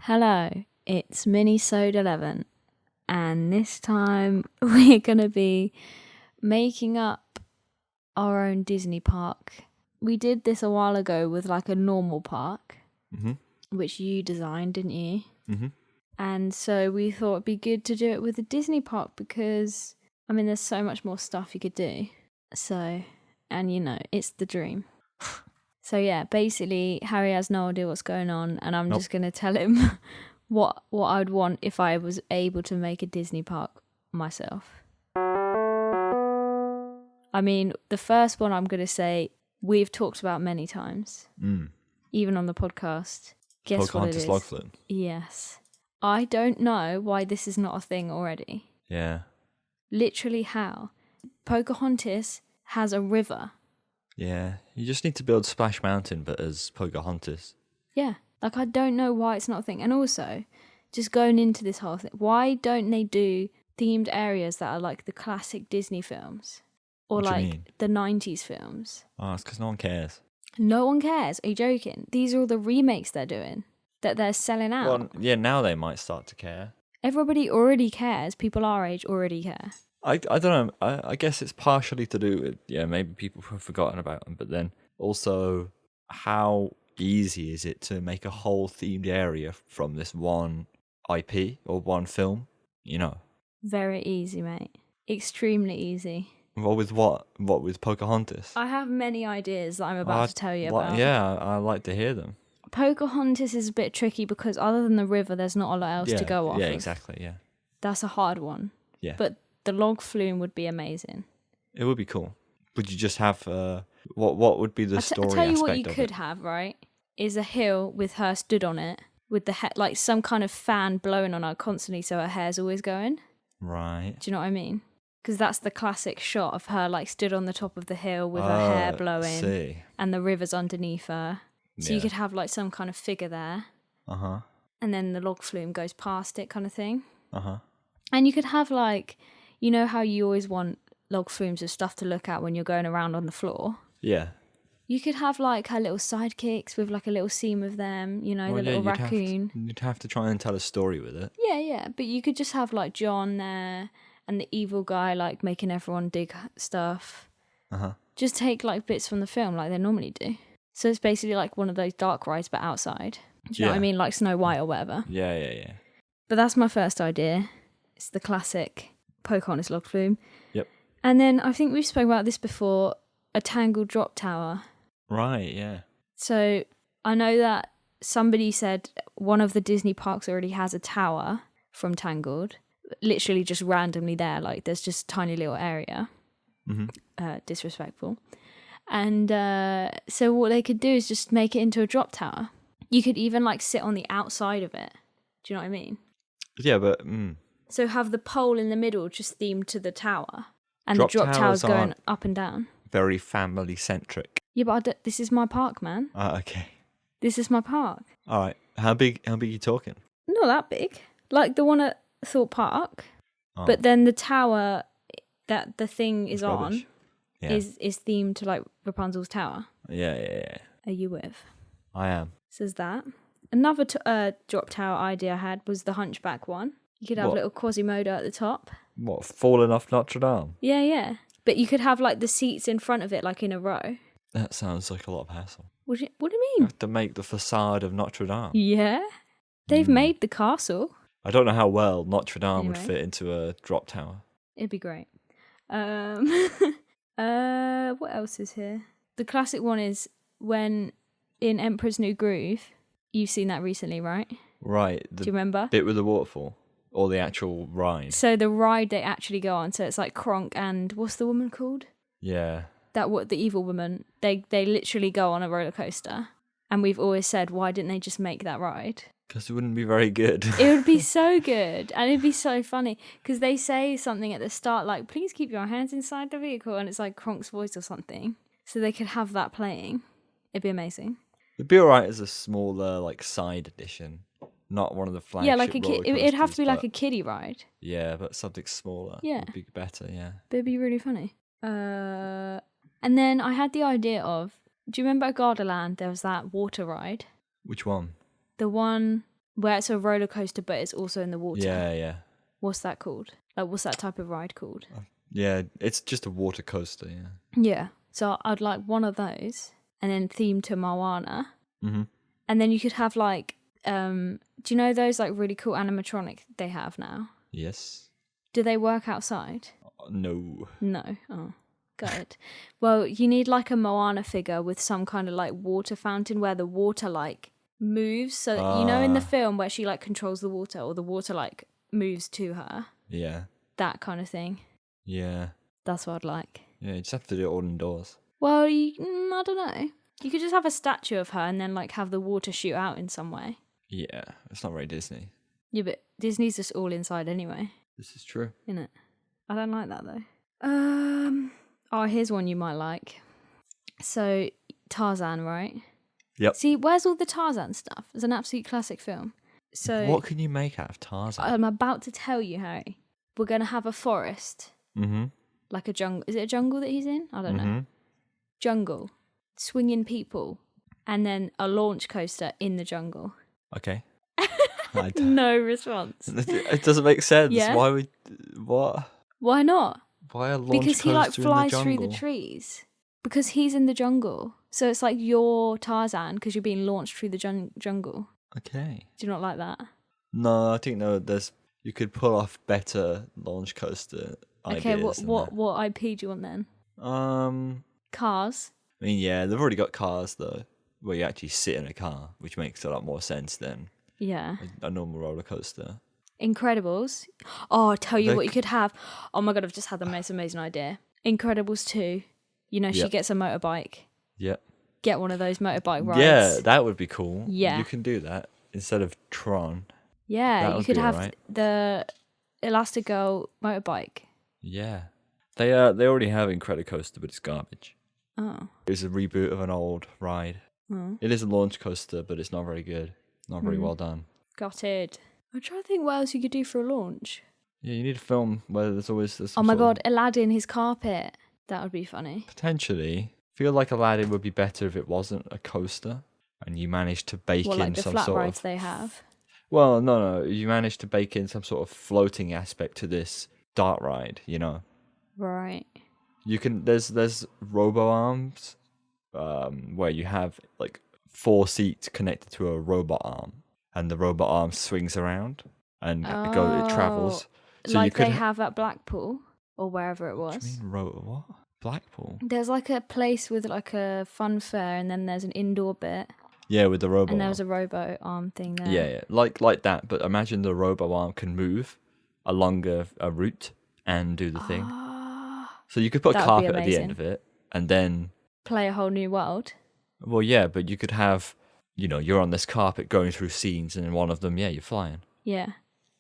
Hello, it's Minisode 11, and this time we're going to be making up our own Disney park. We did this a while ago with like a normal park, which you designed, didn't you? Mm-hmm. And so we thought it'd be good to do it with a Disney park because, I mean, there's so much more stuff you could do. So, and you know, it's the dream. So yeah, basically Harry has no idea what's going on, and I'm just going to tell him what I'd want if I was able to make a Disney park myself. I mean, the first one I'm going to say we've talked about many times, even on the podcast. Guess what it is? Log flume. Yes. I don't know why this is not a thing already. Yeah. Literally how? Pocahontas has a river. Yeah. You just need to build Splash Mountain, but as Pocahontas. Yeah. Like, I don't know why it's not a thing. And also, just going into this whole thing, why don't they do themed areas that are like the classic Disney films? Or What do you like mean? the 90s films? Oh, it's because no one cares. No one cares. Are you joking? These are all the remakes they're doing that they're selling out. Well, yeah, now they might start to care. Everybody already cares. People our age already care. I don't know. I guess it's partially to do with, maybe people have forgotten about them, but then also how easy is it to make a whole themed area from this one IP or one film, you know? Very easy, mate. Extremely easy. Well, with what? What, with Pocahontas? I have many ideas that I'm about to tell you about. Yeah, I like to hear them. Pocahontas is a bit tricky because other than the river, there's not a lot else to go off Yeah, of. exactly, yeah. That's a hard one. Yeah. But the log flume would be amazing. It would be cool. Would you just have what would be the story I'll tell you aspect what you of could it? have, right? Is a hill with her stood on it with the like some kind of fan blowing on her constantly so her hair's always going. Right. Do you know what I mean? Because that's the classic shot of her like stood on the top of the hill with her hair blowing See. and the river's underneath her. So you Yeah. could have like some kind of figure there. Uh-huh. And then the log flume goes past it kind of thing. Uh-huh. And you could have like, you know how you always want log flumes of stuff to look at when you're going around on the floor? Yeah. You could have like her little sidekicks with like a little scene of them, you know, Well, the little raccoon. You'd have to try and tell a story with it. Yeah. But you could just have like John there and the evil guy like making everyone dig stuff. Uh-huh. Just take like bits from the film like they normally do. So it's basically like one of those dark rides but outside. Do you know what I mean? Like Snow White or whatever. Yeah. But that's my first idea. It's the classic Pocahontas log flume. Yep. And then I think we've spoken about this before, a Tangled drop tower. Right, yeah. So I know that somebody said one of the Disney parks already has a tower from Tangled, literally just randomly there, like there's just a tiny little area. Disrespectful. And so what they could do is just make it into a drop tower. You could even like sit on the outside of it. Do you know what I mean? Yeah, but So have the pole in the middle just themed to the tower. And Drop the drop tower's towers going aren't- up and down. very family centric. Yeah, but this is my park, man. Okay. This is my park. All right. How big are you talking? Not that big. Like the one at Thorpe Park. Oh, But then the tower that the thing is it's on rubbish. Yeah. is themed to like Rapunzel's tower. Yeah. Are you with? I am. Says that. Another drop tower idea I had was the Hunchback one. You could have What? little Quasimodo at the top. What, falling off Notre Dame? Yeah. But you could have like the seats in front of it like in a row. That sounds like a lot of hassle. What do you You mean? have to make the facade of Notre Dame. Yeah. They've made the castle. I don't know how well Notre Dame would Anyway. fit into a drop tower. It'd be great. What else is here? The classic one is when in Emperor's New Groove. You've seen that recently, right? Right. Do you remember? Bit with the waterfall? Or the actual ride? So the ride they actually go on, so it's like Kronk and what's the woman called? Yeah. The evil woman. They literally go on a roller coaster. And we've always said, why didn't they just make that ride? Because it wouldn't be very good. It would be so good. And it'd be so funny. Because they say something at the start like, please keep your hands inside the vehicle. And it's like Kronk's voice or something. So they could have that playing. It'd be amazing. It'd be alright as a smaller, like, side edition. Not one of the flagship Yeah, like a kid. It'd have to be like but- a kiddie ride. Yeah, but something smaller. Yeah. Would be better, yeah. But it'd be really funny. And then I had the idea of, do you remember at Gardaland there was that water ride? Which one? The one where it's a roller coaster, but it's also in the water. Yeah. What's that called? Like, what's that type of ride called? Yeah, it's just a water coaster, yeah. Yeah. So I'd like one of those, and then themed to Moana. Mm-hmm. And then you could have like, do you know those like really cool animatronic they have now? Yes. Do they work outside? No. No. Oh, got it. Well, you need like a Moana figure with some kind of like water fountain where the water like moves. So that, you know, in the film where she like controls the water, or the water like moves to her. Yeah. That kind of thing. Yeah. That's what I'd like. Yeah, you just have to do it all indoors. Well, I don't know. You could just have a statue of her and then like have the water shoot out in some way. Yeah, it's not very Disney. Yeah, but Disney's just all inside anyway. This is true. Isn't it? I don't like that though. Oh, here's one you might like. So, Tarzan, right? Yep. See, where's all the Tarzan stuff? It's an absolute classic film. So, What can you make out of Tarzan? I'm about to tell you, Harry. We're going to have a forest. Mm-hmm. Like a jungle. Is it a jungle that he's in? I don't know. Jungle. Swinging people. And then a launch coaster in the jungle. Okay. No response. It doesn't make sense. Yeah? Why would... What? Why not? Why a launch Because coaster he like in flies the through jungle? the trees. Because he's in the jungle. So it's like you're Tarzan because you're being launched through the jungle. Okay. Do you not like that? No, I think you could pull off better launch coaster Okay, ideas. what IP do you want then? Cars. I mean, yeah, they've already got cars though, where you actually sit in a car, which makes a lot more sense than Yeah. a normal roller coaster. Incredibles. Oh, I'll tell you what you could have. Oh my god, I've just had the most amazing idea. Incredibles 2. You know, she Yep. gets a motorbike. Yep. Get one of those motorbike rides. Yeah, that would be cool. Yeah. You can do that instead of Tron. Yeah, That you would could be have alright. the Elastigirl motorbike. Yeah. They already have Incredicoaster, but it's garbage. Oh. It's a reboot of an old ride. Oh. It is a launch coaster, but it's not very good. Not very well done. Got it. I'm trying to think what else you could do for a launch. Yeah, you need a film where there's Oh some my sort god, Aladdin, his carpet. That would be funny. potentially. Feel like Aladdin would be better if it wasn't a coaster and you managed to bake What, in like the some flat sort rides of they have? Well, no. You managed to bake in some sort of floating aspect to this dart ride, you know. Right. You can there's robo arms where you have like 4 seats connected to a robot arm and the robot arm swings around and it travels. So like you could they have at Blackpool or wherever it What was. do you mean what? Blackpool? There's like a place with like a fun fair and then there's an indoor bit Yeah, with the robot. and there arm. was a robo arm thing there. Yeah, like that. But imagine the robot arm can move along a route and do the thing. So you could put a That would be carpet at the end amazing. of it, and then, Play a whole new world. well, yeah, but you could have, you're on this carpet going through scenes, and in one of them, yeah, you're flying. Yeah.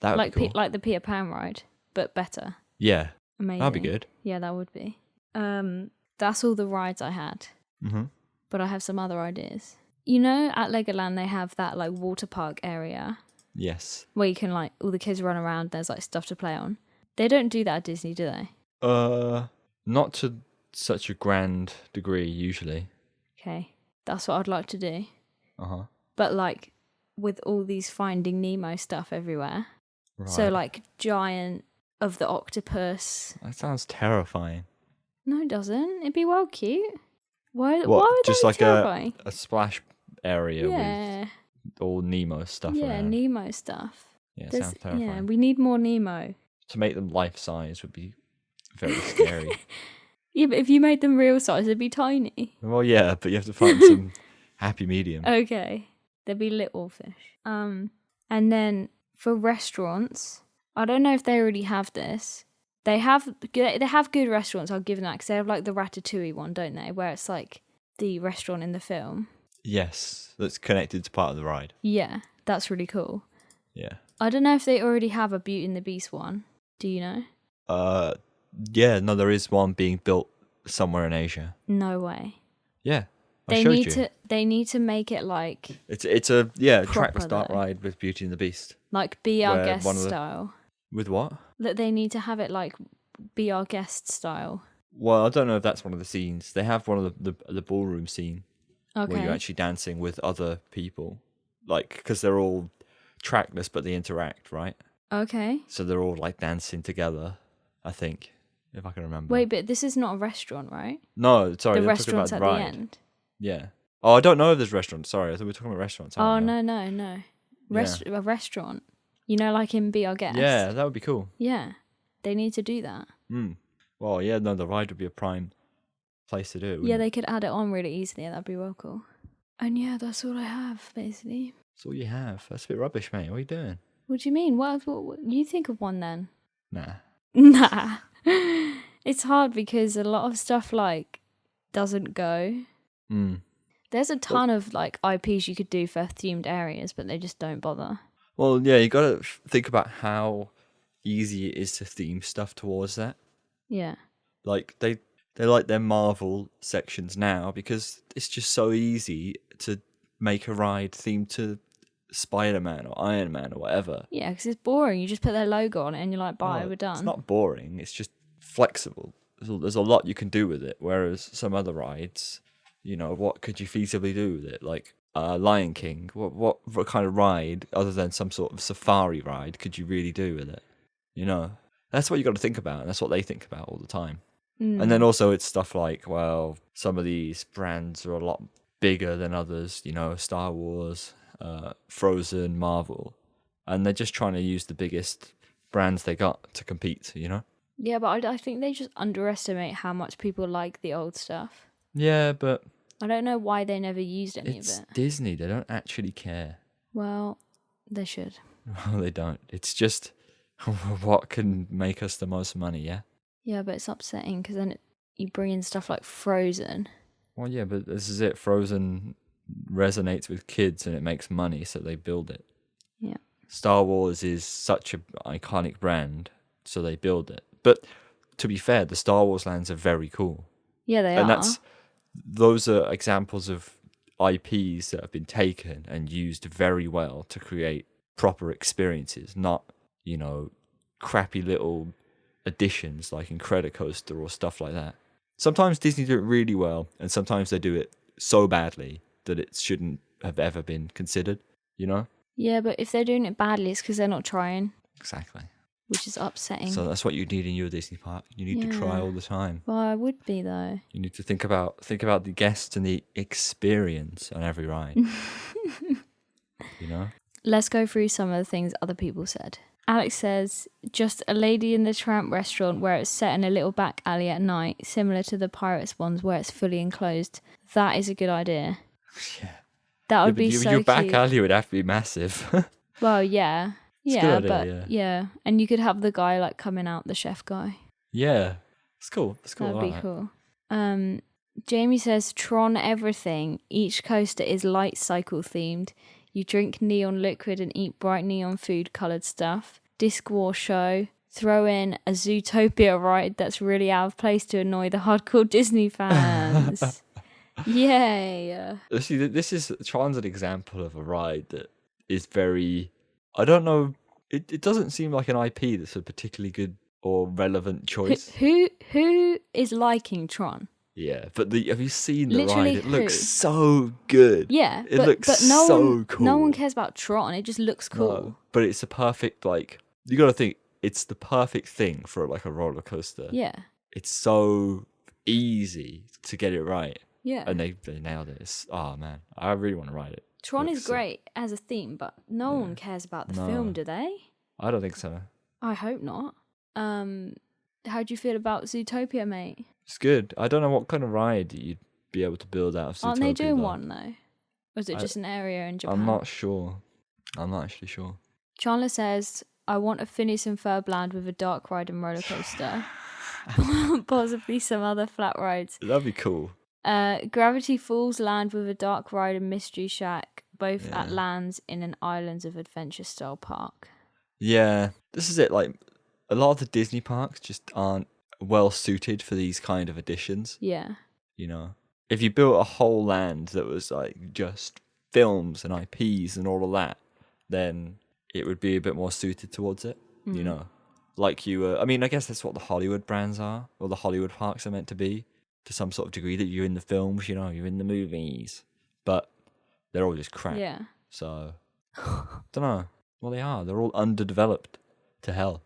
That would Like be cool. like the Peter Pan ride, but better. Yeah, Amazing. that'd be good. Yeah, that would be. That's all the rides I had. Mm-hmm. But I have some other ideas. You know, at Legoland they have that like water park area Yes. where you can like all the kids run around. There's like stuff to play on. They don't do that at Disney, do they? Not to such a grand degree usually. Okay, that's what I'd like to do. Uh-huh. But like with all these Finding Nemo stuff everywhere. Right. So like giant of the octopus. That sounds terrifying. No, it doesn't. It'd be well cute. Why? What? Why would Just that be like terrifying? a splash area Yeah, with all Nemo stuff yeah, around. Nemo stuff. Yeah, it There's- sounds terrifying. Yeah, we need more Nemo. To make them life size would be very scary. Yeah, but if you made them real size, they'd be tiny. Well, yeah, but you have to find some happy medium. Okay, they'd be little fish. And then for restaurants, I don't know if they already have this. They have good restaurants. I'll give them that because they have like the Ratatouille one, don't they? Where it's like the restaurant in the film. Yes, that's connected to part of the ride. Yeah, that's really cool. Yeah. I don't know if they already have a Beauty and the Beast one. Do you know? Yeah, no, there is one being built somewhere in Asia. No way. Yeah, I They showed need you. to. They need to make it like It's a track Proper, the start though. ride with Beauty and the Beast. Be our Where guest one of the- style. With what? That they need to have it like be our guest style. Well, I don't know if that's one of the scenes. They have one of the ballroom scene Okay. where you're actually dancing with other people, like because they're all trackless, but they interact, right? Okay. So they're all like dancing together, I think, if I can remember. Wait, but this is not a restaurant, right? No, sorry, The they're talking about restaurant's the at ride. the end. Yeah. Oh, I don't know if there's restaurants. Sorry, I thought we were talking about restaurants. Oh, aren't we? no. A restaurant. You know, like in Be Our Guest. Yeah, that would be cool. Yeah. They need to do that. Well, yeah, no, the ride would be a prime place to do it. Yeah, they could add it on really easily. That'd be well cool. And yeah, that's all I have, basically. That's all you have. That's a bit rubbish, mate. What are you doing? What do you mean? What you think of one then? Nah. Nah. It's hard because a lot of stuff like doesn't go. There's a ton of like IPs you could do for themed areas, but they just don't bother. Well, yeah, you got to think about how easy it is to theme stuff towards that. Yeah. Like they like their Marvel sections now because it's just so easy to make a ride themed to Spider-Man or Iron Man or whatever. Yeah, because it's boring. You just put their logo on it and you're like, bye, we're done. It's not boring. It's just flexible. There's a lot you can do with it. Whereas some other rides, you know, what could you feasibly do with it? Like Lion King. What kind of ride, other than some sort of safari ride, could you really do with it? You know, that's what you got to think about, and that's what they think about all the time. And then also it's stuff like, well, some of these brands are a lot bigger than others. You know, Star Wars, Frozen, Marvel, and they're just trying to use the biggest brands they got to compete. You know. Yeah, but I think they just underestimate how much people like the old stuff. Yeah, but I don't know why they never used any of it's it. Disney. They don't actually care. Well, they should. No, they don't. It's just what can make us the most money, yeah? Yeah, but it's upsetting because then you bring in stuff like Frozen. Well, yeah, but this is it. Frozen resonates with kids and it makes money, so they build it. Yeah. Star Wars is such an iconic brand, so they build it. But to be fair, the Star Wars lands are very cool. Yeah, they And are. those are examples of IPs that have been taken and used very well to create proper experiences, not, you know, crappy little additions like Incredicoaster or stuff like that. Sometimes Disney do it really well, and sometimes they do it so badly that it shouldn't have ever been considered, you know? Yeah, but if they're doing it badly, it's because they're not trying. Exactly. Which is upsetting. So that's what you need in your Disney park. You need to try all the time. Well, I would be though. You need to think about the guests and the experience on every ride. You know? Let's go through some of the things other people said. Alex says, just a Lady in the Tramp restaurant where it's set in a little back alley at night, similar to the Pirates ones where it's fully enclosed. That is a good idea. Yeah. That would be so Your back cute. alley would have to be massive. Well, yeah. It's a Yeah, good idea, but yeah. And you could have the guy like coming out, the chef guy. Yeah. It's cool. It's cool. That'd be cool. Jamie says, Tron everything. Each coaster is light cycle themed. You drink neon liquid and eat bright neon food coloured stuff. Disc War show. Throw in a Zootopia ride that's really out of place to annoy the hardcore Disney fans. Yay. See, Tron's an example of a ride that is very, I don't know, it doesn't seem like an IP that's a particularly good or relevant choice. Who is liking Tron? Yeah, but have you seen the Literally ride? It looks so good. Yeah, it looks no so one, cool. No one cares about Tron. It just looks cool. No, but it's a perfect, like, you got to think, it's the perfect thing for like a roller coaster. Yeah. It's so easy to get it right. Yeah. And they nailed it. Oh man, I really want to ride it. Tron is great as a theme, but no one cares about the film, do they? I don't think so. I hope not. How do you feel about Zootopia, mate? It's good. I don't know what kind of ride you'd be able to build out of Zootopia. Aren't they doing though. one though? Or is it just an area in Japan? I'm not sure. I'm not actually sure. Chandler says, I want a Phineas and Ferb land with a dark ride and roller coaster. Possibly some other flat rides. That'd be cool. Gravity Falls land with a dark ride and Mystery Shack, both at lands in an Islands of Adventure style park. Yeah, this is it. Like, a lot of the Disney parks just aren't well suited for these kind of additions. Yeah. You know, if you built a whole land that was like just films and IPs and all of that, then it would be a bit more suited towards it. You know, like I mean, I guess that's what the Hollywood brands are, or the Hollywood parks are meant to be, to some sort of degree, that you're in the films, you know, you're in the movies, but they're all just crap. Yeah. So, don't know. Well, they are. They're all underdeveloped to hell.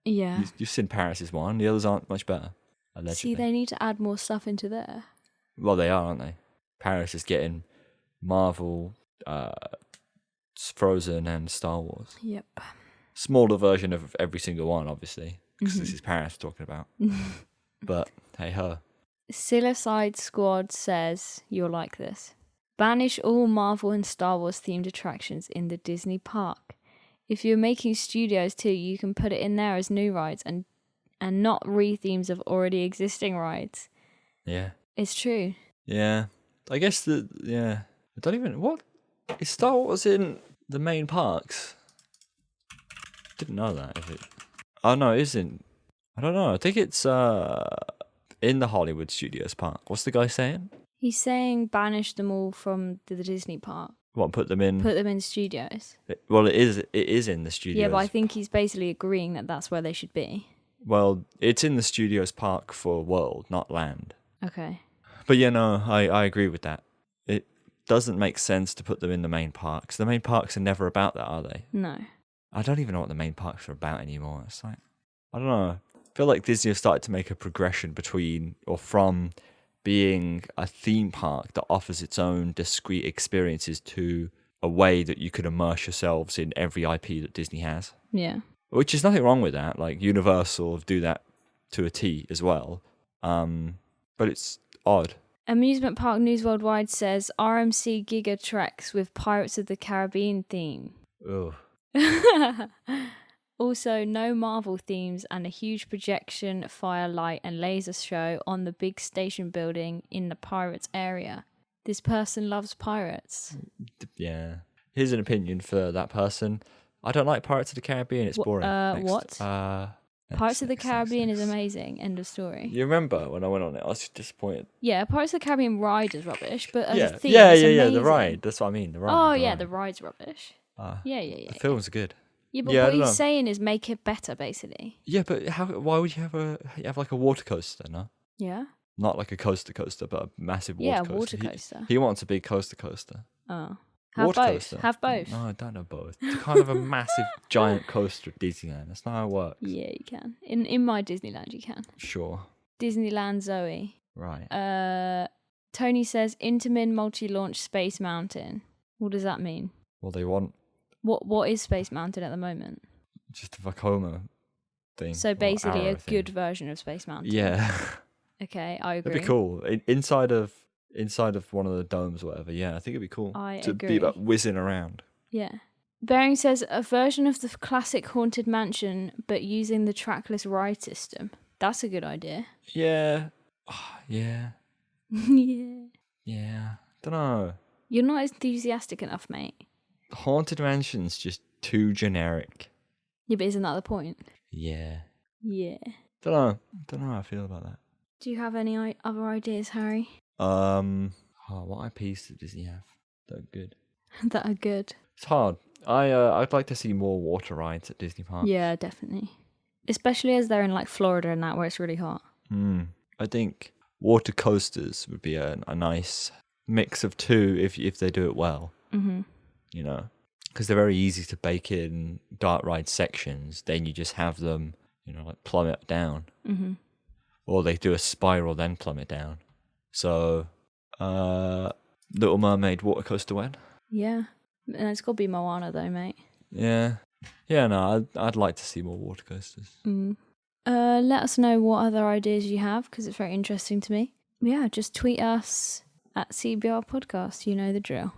Yeah. You've seen Paris's one. The others aren't much better. Allegedly. See, they need to add more stuff into there. Well, they are, aren't they? Paris is getting Marvel, Frozen, and Star Wars. Yep. Smaller version of every single one, obviously, because this is Paris we're talking about. But hey ho. Silicide Squad says you'll like this. Banish all Marvel and Star Wars themed attractions in the Disney park. If you're making studios too, you can put it in there as new rides and not re-themes of already existing rides. Yeah. It's true. Yeah. I guess I don't even, what? Is Star Wars in the main parks? Didn't know that. Oh no, it isn't. I don't know. I think it's in the Hollywood Studios park. What's the guy saying? He's saying banish them all from the Disney park. What, put them in? Put them in studios. Well, it is in the studios. Yeah, but I think he's basically agreeing that that's where they should be. Well, it's in the studios park for World, not Land. Okay. But yeah, no, I agree with that. It doesn't make sense to put them in the main parks. The main parks are never about that, are they? No. I don't even know what the main parks are about anymore. It's like, I don't know. I feel like Disney have started to make a progression from being a theme park that offers its own discrete experiences to a way that you could immerse yourselves in every IP that Disney has. Yeah. Which is nothing wrong with that. Like Universal do that to a T as well. But it's odd. Amusement Park News Worldwide says RMC Giga Treks with Pirates of the Caribbean theme. Ugh. Also, no Marvel themes and a huge projection, firelight and laser show on the big station building in the Pirates area. This person loves pirates. Yeah. Here's an opinion for that person. I don't like Pirates of the Caribbean. It's boring. What? Pirates of the Caribbean is amazing. End of story. You remember when I went on it? I was disappointed. Yeah, Pirates of the Caribbean ride is rubbish, but as a theme, yeah. it's The amazing. ride. That's what I mean. The ride. Oh, yeah, the ride's rubbish. Yeah. The films are good. Yeah, but what he's saying is make it better, basically. Yeah, but why would you have like a water coaster, no? Yeah. Not like a coaster, but a massive water coaster. Yeah, water coaster. He wants a big coaster. Oh. Have both. Have both. No, I don't know both. It's kind of a massive, giant coaster at Disneyland. That's not how it works. Yeah, you can. In my Disneyland, you can. Sure. Disneyland Zoe. Right. Tony says Intamin multi-launch Space Mountain. What does that mean? Well, they want... What is Space Mountain at the moment? Just a Vekoma thing. So basically a good version of Space Mountain. Yeah. Okay, I agree. It'd be cool. Inside of one of the domes or whatever. Yeah, I think it'd be cool. I to agree. be about whizzing around. Yeah. Bering says a version of the classic Haunted Mansion, but using the trackless ride system. That's a good idea. Yeah. Yeah. Yeah. Don't know. You're not enthusiastic enough, mate. Haunted Mansion's just too generic. Yeah, but isn't that the point? Yeah. Yeah. Don't know how I feel about that. Do you have any other ideas, Harry? What IPs did Disney have that are good? That are good. It's hard. I'd like to see more water rides at Disney Park. Yeah, definitely. Especially as they're in like Florida and that where it's really hot. I think water coasters would be a nice mix of two if they do it well. Mm-hmm. You know, because they're very easy to bake in dark ride sections. Then you just have them, like plummet down. Mm-hmm. Or they do a spiral then plummet down. So, Little Mermaid water coaster when? Yeah. And it's got to be Moana though, mate. Yeah. Yeah, no, I'd like to see more water coasters. Let us know what other ideas you have, because it's very interesting to me. Yeah, just tweet us at CBR Podcast. You know the drill.